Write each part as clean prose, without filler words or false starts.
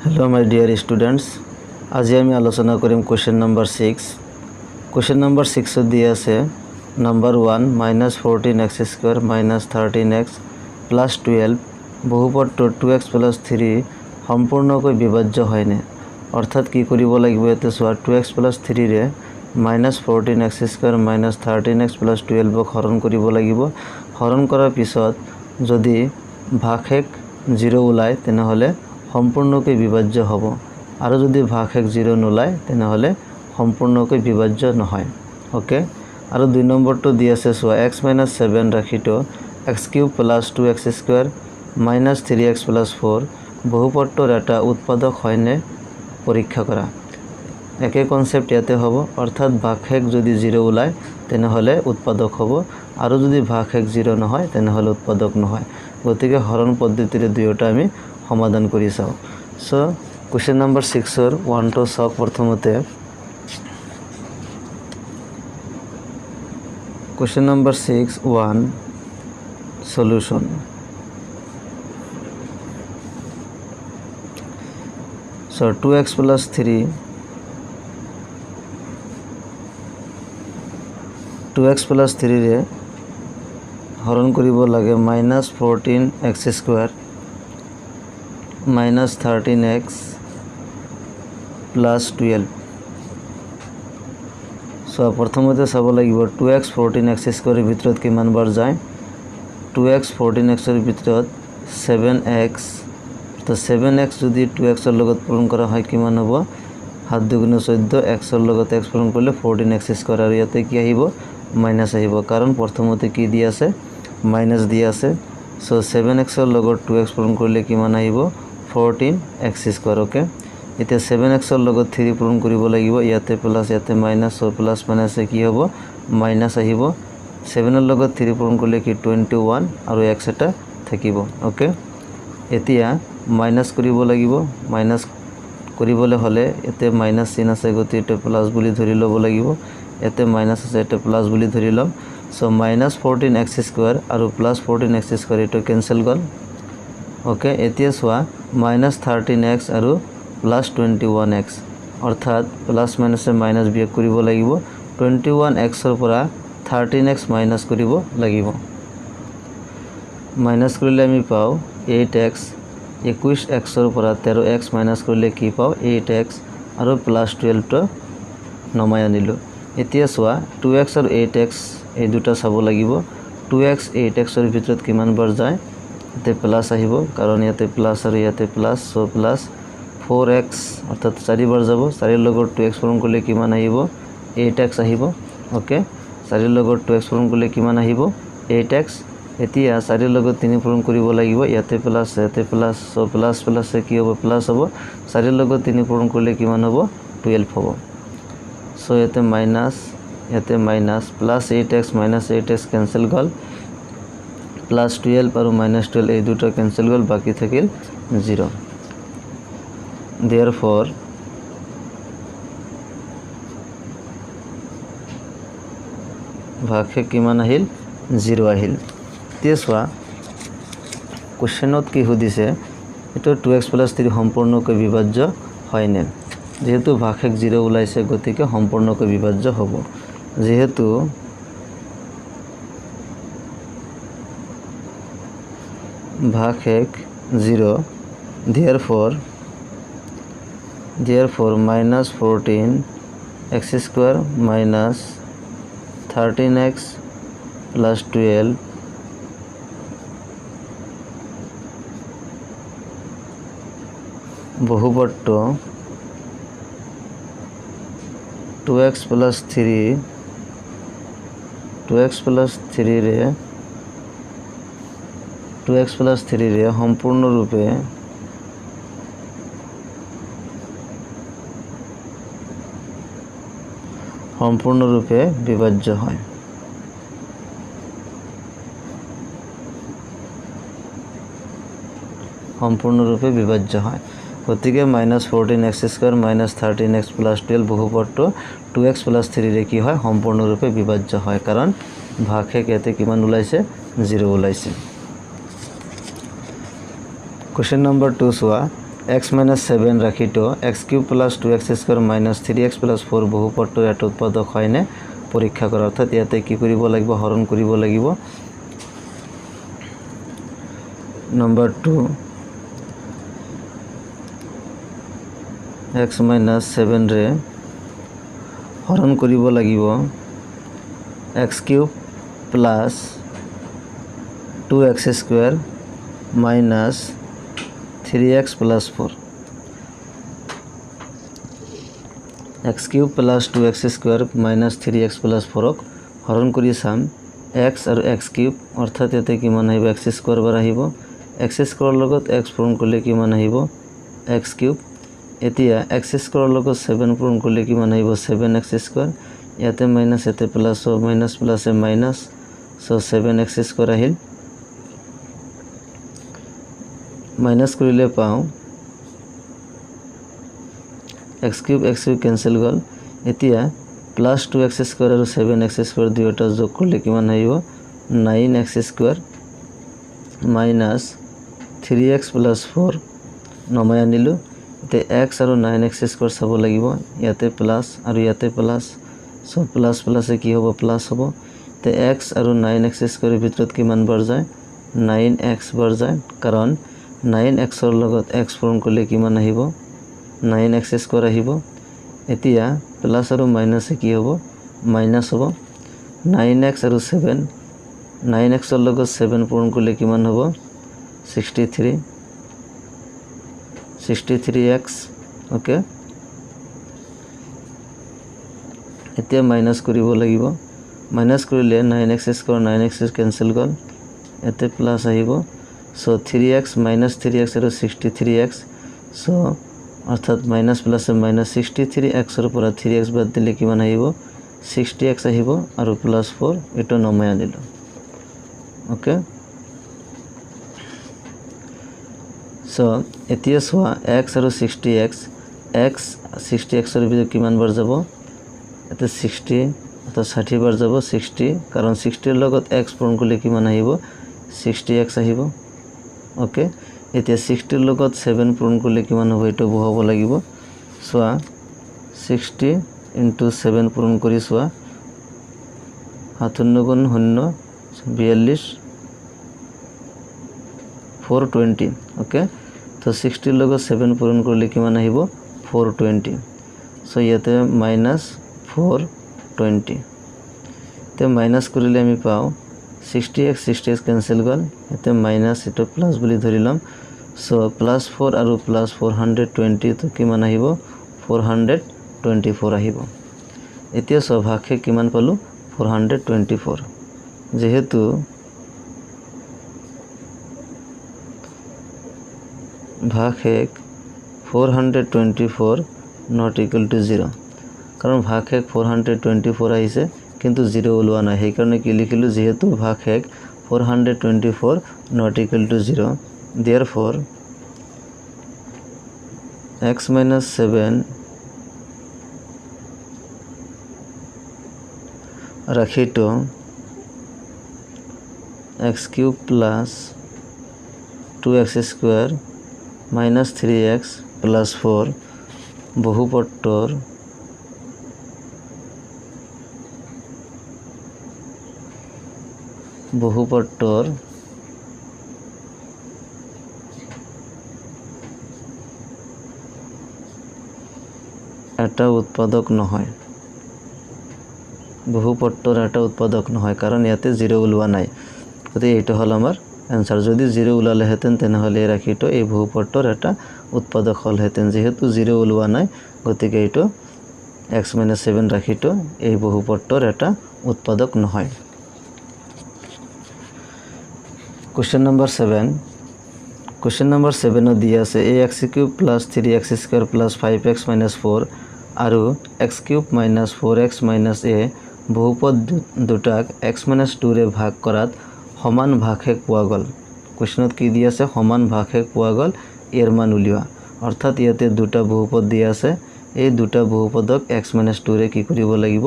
Hello my dear students आज आमी आलोचना करिम क्वेश्चन नम्बर 6 क्वेश्चन नम्बर 6 दिए आछे नम्बर 1 -14x² -13x +12 बहुपदটো 2x + 3 सम्पूर्णকৈ विभाज्य हयने अर्थात कि करिब लागिब एते सोआ 2x + 3 रे -14x² -13x + 12 हरण करिब लागिब हरण करार पिছত जदि भागশেষ 0 ওলায় তেনহলে সম্পূর্ণকৈ বিভাজ্য হ'ব আৰু যদি ভাগশেষ 0 নোলায় তেনহলে সম্পূৰ্ণকৈ বিভাজ্য নহয় ওকে আৰু 2 নম্বৰটো দি আছে সোয়া x - 7 ৰাখিটো x³ + 2x² - 3x + 4 বহুপদটোৰ এটা উৎপাদক হয়নে পৰীক্ষা কৰা একে কনসেপ্ট ইয়াতে হ'ব অৰ্থাৎ ভাগশেষ যদি 0 ওলায় তেনহলে উৎপাদক হ'ব আৰু যদি ভাগশেষ 0 নহয় তেনহলে উৎপাদক নহয় গতিকে হৰণ পদ্ধতিৰে দুয়োটা আমি সমাধান কৰি চাও সো क्वेश्चन नम्बर 6 ৰ 1 to চাওক প্ৰথমতে question number 6 1 solution so 2x + 3 2x + 3 रे हरण करिब लागे -14x² -13x +12 सो प्रथमते चाब लागिब 2x 14x² ভিতৰত কিমান বাৰ যায় 2x 14x ৰ ভিতৰত 7x তো 7x যদি 2x ৰ লগত পূৰণ কৰা হয় কিমান হ'ব 7 * 2 = 14 x ৰ লগত x পূৰণ কৰিলে 14x² আৰু ইয়াতে কি আহিব মাইনাস আহিব কাৰণ প্ৰথমতে কি দি আছে মাইনাস দি আছে সো 7x ৰ লগত 2x পূৰণ কৰিলে কিমান আহিব 14x² ওকে এতিয়া 7x ৰ লগত 3 পূৰণ কৰিব লাগিব ইয়াতে প্লাস ইয়াতে মাইনাস সো প্লাস মাইনাসে কি হ'ব মাইনাস আহিব 7 ৰ লগত 3 পূৰণ কৰিলে কি 21 আৰু x এটা থাকিব ওকে এতিয়া মাইনাস কৰিব লাগিব মাইনাস কৰিবলৈ হলে এতে মাইনাস চিন আছে গতি এটা প্লাস বুলি ধৰি লব লাগিব এতে মাইনাস আছে এটা প্লাস বুলি ধৰি লম সো -14x² আৰু +14x² এটো ক্যান্সেল গল ওকে এতিয়া সোয়া -13x আৰু +21x অৰ্থাৎ প্লাস মাইনাসে মাইনাস বিয়োগ কৰিব লাগিব 21x ৰ পৰা 13x মাইনাস কৰিব লাগিব মাইনাস কৰিলে আমি পাও 8x 21x ৰ পৰা 13x মাইনাস কৰিলে কি পাও 8x আৰু +12 টো নমাই আনিলো এতিয়া সোয়া 2x আৰু 8x এই দুটা চাব লাগিব 2x 8x ৰ ভিতৰত কিমান বাৰ যায় তে প্লাস আহিব কাৰণ ইয়াতে প্লাস আৰু ইয়াতে প্লাস সো প্লাস 4x অৰ্থাৎ 4 বাৰ যাব 4 ৰ লগত 2x পূৰণ কৰিলে কিমান আহিব 8x আহিব ওকে 4 ৰ লগত 2x পূৰণ কৰিলে কিমান আহিব 8x এতিয়া 4 ৰ লগত 3 পূৰণ কৰিব লাগিব ইয়াতে প্লাস সো প্লাস প্লাসে কি হ'ব প্লাস হ'ব 4 ৰ লগত 3 পূৰণ কৰিলে কিমান হ'ব 12 হ'ব সো ইয়াতে মাইনাস ইয়াতে minus plus 8x minus 8x cancel গল +12 আৰু -12 এই দুটো ক্যান্সেল গল বাকি থাকিল 0 therefore ভাগশেষ কিমান আহিল 0 আহিল তেছৱা কোশ্চেনত কি সুধিছে এটো 2x + 3 সম্পূৰ্ণকৈ বিভাজ্য হয়নে যেহেতু ভাগশেষ 0 ওলাইছে গতিকে সম্পূৰ্ণকৈ বিভাজ্য হ'ব যেহেতু भागশেষ 0 therefore -14x² -13x +12 বহুপদটো 2x + 3 रे 2x + 3 रे সম্পূৰ্ণৰূপে বিভাজ্য হয় সম্পূৰ্ণৰূপে বিভাজ্য হয় গতিকে -14x² -13x +12 বহুপদটো 2x + 3 ৰে কি হয় সম্পূৰ্ণৰূপে বিভাজ্য হয় কাৰণ ভাগশেষ ইয়াতে কিমান ওলাইছে 0 ওলাইছে क्वेश्चन नम्बर 2 सोआ x minus 7 ৰাখি তো x cube plus 2x square minus 3x plus 4 বহুপদটোৰ এটা উৎপাদক হয়নে পৰীক্ষা কৰা অৰ্থাৎ ইয়াতে কি কৰিব লাগিব হৰণ কৰিব লাগিব number 2 x minus 7 ৰে হৰণ কৰিব লাগিব x cube plus 2x square minus 3x plus 4 x cube plus 2x square minus 3x plus 4 ক হৰণ কৰি চাম x আৰু x cube অৰ্থাৎ ইয়াতে কিমান আহিব x square বাৰ আহিব x square লগত x পূৰণ কৰিলে কিমান আহিব x cube এতিয়া x square লগত 7 পূৰণ কৰিলে কিমান আহিব 7x square ইয়াতে মাইনাস ইয়াতে প্লাস ও মাইনাস প্লাসে মাইনাস সো 7x square আহিল মাইনাস কৰিলে পাও x cube cancel গল এতিয়া প্লাস 2x square আৰু 7x square দুয়োটা যোগ কৰিলে কিমান আহিব 9x square minus 3x plus 4 নমাই আনিলো তে x আৰু 9x square চাব লাগিব ইয়াতে প্লাস আৰু ইয়াতে প্লাস সো প্লাস প্লাসে কি হ'ব প্লাস হ'ব তে x আৰু 9x square ভিতৰত কিমান বাৰ যায় 9x বাৰ যায় কাৰণ 9x ৰ লগত x পূৰণ কৰিলে কিমান আহিব 9x square আহিব এতিয়া প্লাস আৰু মাইনাসে কি হ'ব মাইনাস হ'ব 9x আৰু 7 9x ৰ লগত 7 পূৰণ কৰিলে কিমান হ'ব 63x ওকে এতিয়া মাইনাস কৰিব লাগিব মাইনাস কৰিলে 9x square 9x cancel গল এতে প্লাস আহিব সো 3x minus 3x আৰু 63x সো অৰ্থাৎ মাইনাস প্লাসে মাইনাস 63x এৰ পৰা 3x বাদ দিলে কিমান আহিব 60x আহিব আৰু প্লাস 4 এটা নমাই আনিলো ওকে সো এতিয়া সোয়া x আৰু 60x x 60x এৰ ভিতৰত কিমান বাৰ যাব এতে 60 অৰ্থাৎ 60 বাৰ যাব 60 কাৰণ 60 এৰ লগত x পূৰণ কৰিলে কিমান আহিব 60x আহিব ওকে এতিয়া 60 এৰ লগত 7 পূৰণ কৰিলে কিমান হ'ব এটো বহাব লাগিব সোয়া 60 into 7 পূৰণ কৰি সোয়া 57 গুণ 0 42 420 ওকে তো 60 এৰ লগত 7 পূৰণ কৰিলে কিমান আহিব 420 সো ইয়াতে মাইনাস 420 তে মাইনাস কৰিলে আমি পাও 60x cancel গল এতে মাইনাস এটো প্লাস বুলি ধৰিলাম সো প্লাস 4 আৰু প্লাস 420 তো কিমান আহিব 424 আহিব এতিয়া সভাকে কিমান পালো 424 যেহেতু ভাগশেষ 424 not equal to 0 কারণ ভাগশেষ 424 আহিছে কিন্তু 0 ওলোৱা নাই সেই কাৰণে কি লিখিলো যেহেতু ভাগশেষ 424 not equal to 0 therefore x minus 7 রাখি তো x cube plus 2x square minus 3x plus 4 বহুপদটোৰ এটা উৎপাদক নহয় বহুপদটোৰ এটা উৎপাদক নহয় কাৰণ ইয়াতে 0 ওলোৱা নাই গতি এইটো হল আমাৰ आंसर যদি 0 ওলালে হেতেন তেনেহলে ৰাখিটো এই বহুপদটোৰ এটা উৎপাদক হল হেতেন যেহেতু 0 ওলোৱা নাই গতিকে এইটো x - 7 ৰাখিটো এই বহুপদটোৰ এটা উৎপাদক নহয় क्वेश्चन नंबर 7 দিয়া আছে ax³ + 3x² + 5x - 4 আৰু x³ - 4x - a বহুপদ দুটাক x - 2 ৰে ভাগ কৰাত সমান ভাগশেষ পোৱা গল কোশ্চনত কি দিয়া আছে সমান ভাগশেষ পোৱা গল এর মান উলিওয়া অর্থাৎ ইয়াতে দুটা বহুপদ দিয়া আছে এই দুটা বহুপদক x - 2 ৰে কি কৰিব লাগিব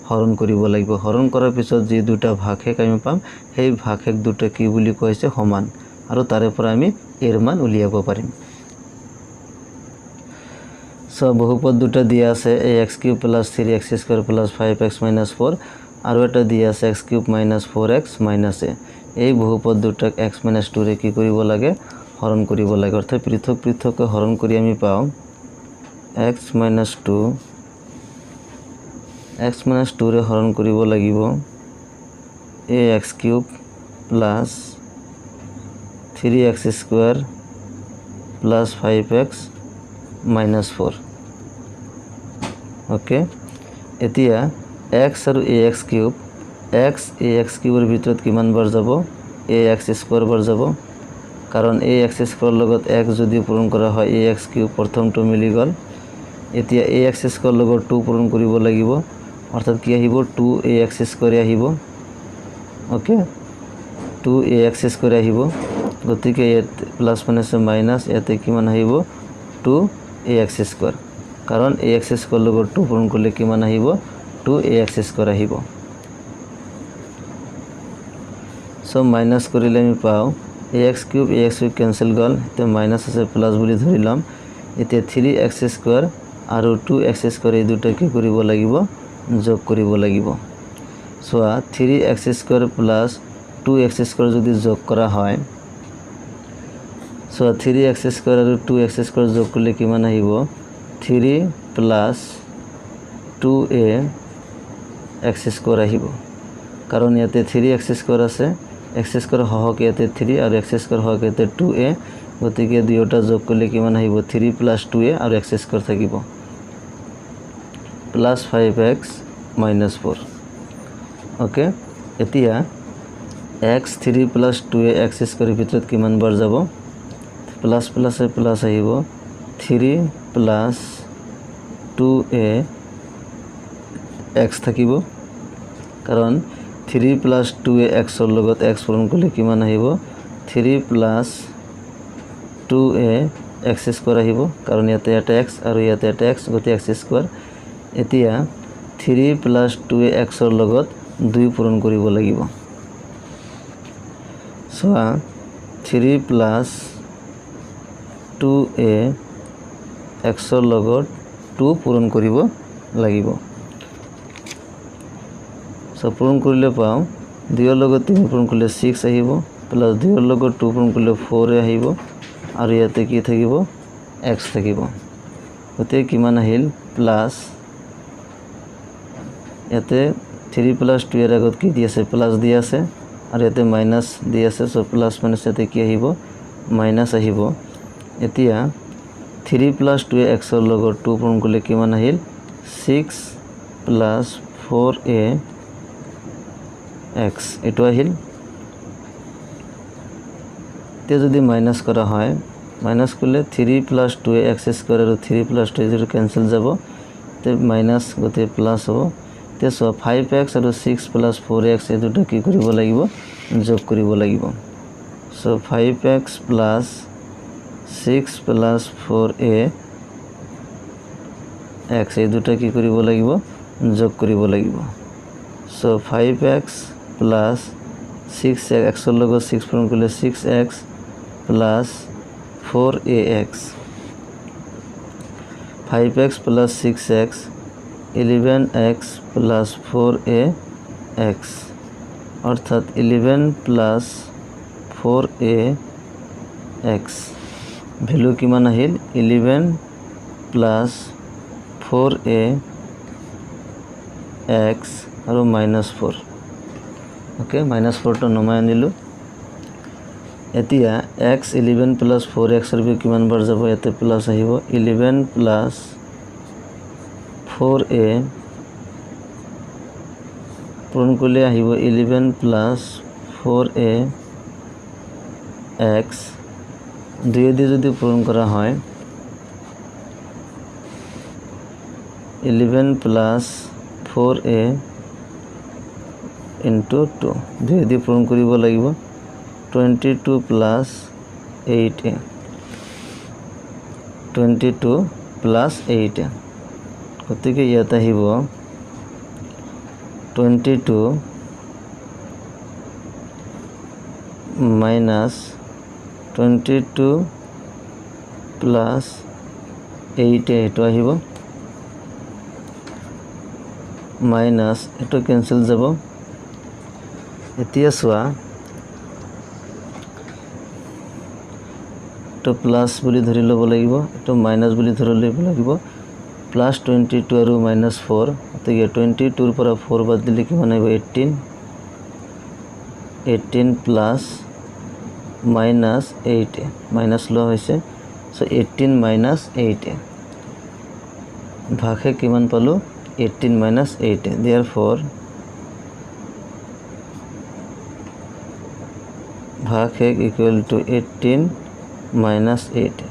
হৰণ কৰিব লাগিব হৰণ কৰাৰ পিছত যে দুটা ভাগশেষ আমি পাম সেই ভাগশেষ দুটা কি বুলি কৈছে সমান আৰু তাৰে পৰা আমি এৰ মান উলিয়াব পাৰিম সো বহুপদ দুটো দিয়া আছে ax³ + 3x² + 5x - 4 আৰু এটা দিয়া আছে x³ - 4x - a এই বহুপদ দুটাক x - 2 ৰে কি কৰিব লাগে হৰণ কৰিব লাগে অৰ্থাৎ পৃথক পৃথককৈ হৰণ কৰি আমি পাওঁ x - 2 x - 2 ৰে হৰণ কৰিব লাগিব ax³ + 3x² + 5x - 4 ওকে এতিয়া x আৰু ax³ x ax³ ৰ ভিতৰত কিমান বাৰ যাব ax² বাৰ যাব কাৰণ ax² লগত x যদি পূৰণ কৰা হয় ax³ প্ৰথমটো মিলি গ'ল এতিয়া ax² লগত 2 পূৰণ কৰিব লাগিব অৰ্থাৎ কি আহিব 2ax² আহিব ওকে 2ax² আহিব গতিকে ইয়াত প্লাস মানে মাইনাস ইয়াতে কিমান আহিব 2ax² কাৰণ ax² লগত 2 পূৰণ কৰিলে কিমান আহিব 2ax² আহিব সো মাইনাস কৰিলে আমি পাওঁ ax³ কেনসেল গ'ল এতিয়া মাইনাস আছে প্লাস বুলি ধৰিলাম এতিয়া 3x² আৰু 2x² এই দুটা কি কৰিব লাগিব যোগ কৰিব লাগিব সো 3x² + 2x² যদি যোগ কৰা হয় সো 3x² আৰু 2x² যোগ কৰিলে কিমান আহিব 3 + 2ax² আহিব কাৰণ ইয়াতে 3x² আছে x² সহক ইয়াতে 3 আৰু x² সহক ইয়াতে 2a গতিকে দুয়োটা যোগ কৰিলে কিমান আহিব 3 + 2a আৰু x² থাকিব + 5x - 4 ওকে এতিয়া x 3 + 2a x² ভিতৰত কিমান বাৰ যাব প্লাস প্লাসে প্লাস আহিব 3 + 2a x থাকিব কাৰণ 3 + 2a x ৰ লগত x পূৰণ কৰিলে কিমান আহিব 3 + 2a x² আহিব কাৰণ ইয়াতে এটা x আৰু ইয়াতে এটা x গতি x² এতিয়া 3 + 2a x ৰ লগত 2 পূৰণ কৰিব লাগিব সো 3 + 2a x ৰ লগত 2 পূৰণ কৰিব লাগিব সো পূৰণ কৰিলে পাওঁ 2 ৰ লগত 3 পূৰণ কৰিলে 6 আহিব প্লাস 2 ৰ লগত 2 পূৰণ কৰিলে 4 আহিব আৰু ইয়াতে কি থাকিব x থাকিব গতিকে কিমান আহিল প্লাস ইয়াতে 3 + 2 এর আগত কি দি আছে প্লাস দি আছে আৰু ইয়াতে মাইনাস দি আছে সো প্লাস মাইনাস ইয়াতে কি আহিব মাইনাস আহিব এতিয়া 3 + 2a x ৰ লগত 2 পূৰণ কৰিলে কিমান আহিল 6 + 4a x এটো আহিল তে যদি মাইনাস করা হয় মাইনাস করলে 3 + 2a x² আৰু 3 + 2 0 ক্যান্সেল যাব তে মাইনাস গতে প্লাস হ'ব তে 5x আৰু 6 + 4x এই দুটো কি কৰিব লাগিব যোগ কৰিব লাগিব সো 5x + 6 + 4a x এই দুটো কি কৰিব লাগিব যোগ কৰিব লাগিব সো 5x + 6x ৰ লগত 6 পূৰণ কৰিলে 6x + 4ax 5x + 6x 11x + 4ax অৰ্থাৎ 11 + 4ax ভ্যালু কিমান আহিল 11 + 4ax আৰু -4 ওকে -4 টো নমাই আনিলো এতিয়া x 11 + 4x ৰ কিমান বাৰ যাব ইয়াতে প্লাস আহিব 11 + 4a পূৰণ কৰিলে আহিব 11 + 4ax 2 দিয়ে যদি পূৰণ কৰা হয় 11 + 4a * 2 2 দিয়ে পূৰণ কৰিব লাগিব 22 + 8a 22 + 8a গতিকে ইয়াত আহিব 22 - 22 + 8 এইটো আহিব মাইনাস এটো ক্যান্সেল যাব এতিয়া সোয়া তো প্লাস বুলি ধৰি লব লাগিব এটো মাইনাস বুলি ধৰি লব লাগিব প্লাস 22 আৰু মাইনাস 4 তো 22 ৰ পৰা 4 বাদ দিলে কিমান আহিব 18 প্লাস মাইনাস 8 মাইনাস ল হৈছে সো 18 মাইনাস 8 ভাগে কিমান পালো 18 minus 8 therefore ভাগ equal to 18 minus 8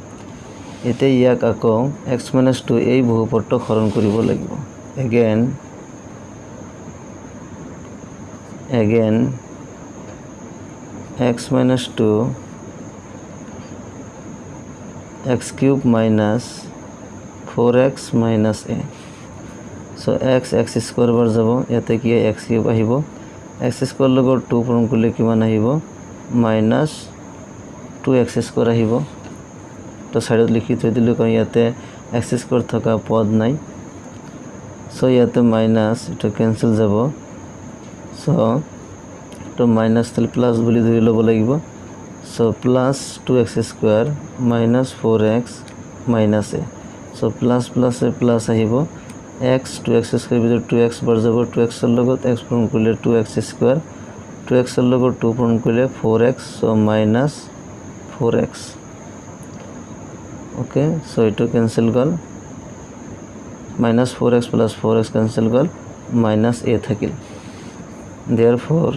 এতে ইয়াক আকৌ x minus 2 এই বহুপদটো হৰণ কৰিব লাগিব again x minus 2 x cube minus 4x minus a so x square bar যাব ইয়াতে কি x cube আহিব x square লগৰ 2 পূৰণ কৰিলে কিমান আহিব minus 2x square আহিব তো সাইডত লিখি থৈ দিলো কাৰণ ইয়াতে x square থকা পদ নাই so ইয়াতে মাইনাস এটা ক্যান্সেল যাব so তো মাইনাস তাহলে প্লাস বুলি ধৰি লব লাগিব so plus 2x square minus 4x minus a so plus plus a plus আহিব x 2x square ভিতর 2x বার যাব 2x এর লগত x পূরণ করলে 2x square 2x এর লগত 2 পূরণ করলে 4x so minus 4x okay so এটা ক্যান্সেল গল minus 4x plus 4x cancel গল minus a থাকিল therefore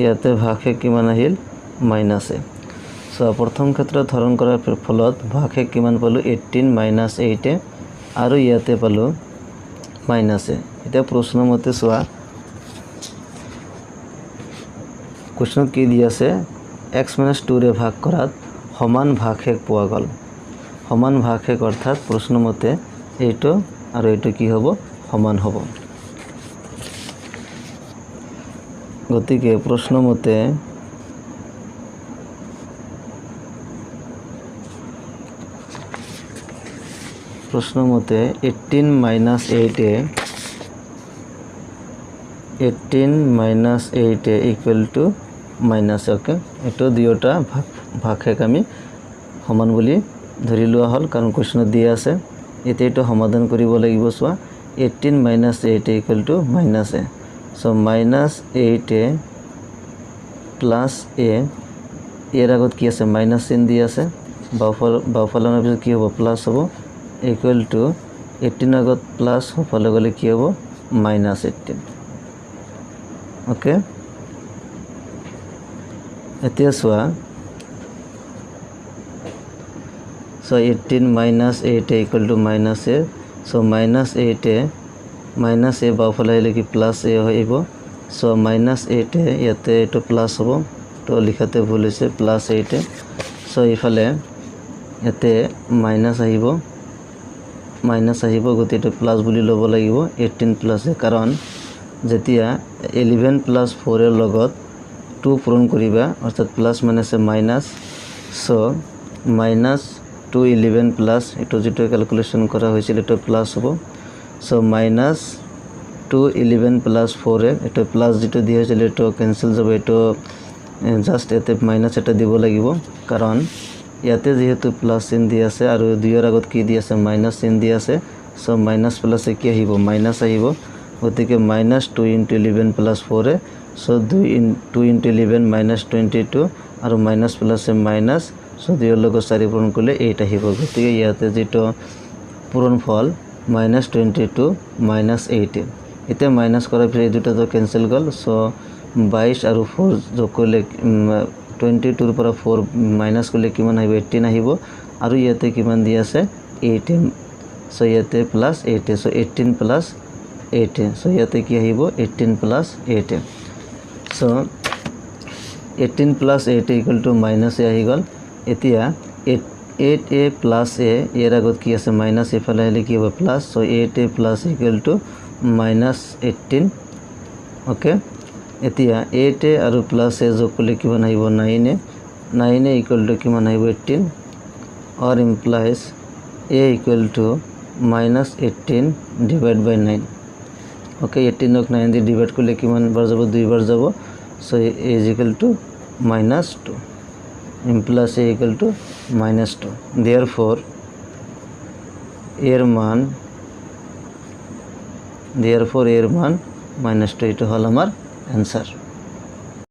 ইয়াতে ভাগে কিমান আহিল minus a so প্ৰথম ক্ষেত্ৰত হৰণ কৰাৰ ফলত ভাগে কিমান পালো 18 minus 8 আৰু ইয়াতে পালো minus a এটা প্ৰশ্ন মতে সোয়া কোশ্চন কি দি আছে x minus 2 ৰে ভাগ কৰাত সমান ভাগে পোৱা গল সমান ভাগে অৰ্থাৎ প্ৰশ্ন মতে এইটো আৰু এইটো কি হ'ব সমান হ'ব গতিকে প্ৰশ্ন মতে প্রশ্ন মতে 18 minus 8 equal to minus okay এটো দুয়োটা ভাগে আমি সমান বুলি ধৰি লোৱা হল কাৰণ কোশ্চন দিয়া আছে এতে এটো সমাধান কৰিব লাগিব সোৱা 18 minus 8 equal to minus a so minus 8 plus a এর আগত কি আছে মাইনাস চিহ্ন দি আছে বাওফালৰ পিছত কি হ'ব প্লাস হ'ব equal to 18 আগত প্লাস হফালে গলে কি হ'ব minus 18 ওকে এতিয়া সোয়া so 18 minus 8 equal to minus a so minus 8 a বাওফালে আহিলে কি প্লাস a হইব so minus 8 ইয়াতে এটো প্লাস হ'ব তো লিখাতে ভুল হৈছে প্লাস 8 so ইফালে ইয়াতে মাইনাস আহিব গতিটো প্লাস বুলি লব লাগিব 18 প্লাস কাৰণ যেতিয়া 11 প্লাস 4 এর লগত 2 পূরণ করিবা অর্থাৎ plus minus minus so minus 2 11 plus এটো যেটো ক্যালকুলেশন করা হয়েছিল এটা প্লাস হবে সো মাইনাস 2 11 প্লাস 4 এটা প্লাস যেটো দিয়া হয়েছিল এটা ক্যান্সেল যাব এটা জাস্ট এতে মাইনাস এটা দিব লাগিব কারণ ইয়াতে যেহেতু প্লাস চিহ্ন দি আছে আৰু দুইৰ আগত কি দি আছে মাইনাস চিহ্ন দি আছে সো মাইনাস প্লাস কি আহিব মাইনাস আহিব গতিকে মাইনাস 2 * 11 প্লাস 4 সো 2 * 11 minus 22 আৰু মাইনাস প্লাস মাইনাস সো দুইৰ লগত 4 পূৰণ কৰিলে 8 আহিব গতিকে ইয়াতে যেটো পূৰণ ফল minus 22 minus 8 এতে মাইনাস কৰাৰ পিছত এই দুটা তো ক্যান্সেল গল সো 22 আৰু 4 যোগ কৰিলে 22 ৰ পৰা 4 মাইনাস কৰিলে কিমান আহিব 18 আহিব আৰু ইয়াতে কিমান দি আছে 18 সো ইয়াতে প্লাস 8 সো 18 প্লাস 8 সো ইয়াতে কি আহিব 18 plus 8 so 18 plus 8 equal to minus a আহি গল এতিয়া 8a plus a এর আগত কি আছে মাইনাস এ ফেলে হলে কি হবে plus so 8a plus equal to minus 18 okay এতিয়া 8a আৰু প্লাস a যোগ কৰিলে কিমান আহিব 9a 9 ইকুয়াল টু কিমান আহিব 18 or implies a equal to minus 18 divided by 9. okay 18 ক 9 দিয়ে ডিভাইড করলে কিমান বার যাব 2 বার যাব so a is equal to minus 2 implies a equal to minus 2 therefore এর মান minus 2 এটা হল আমার অ্যান্সার।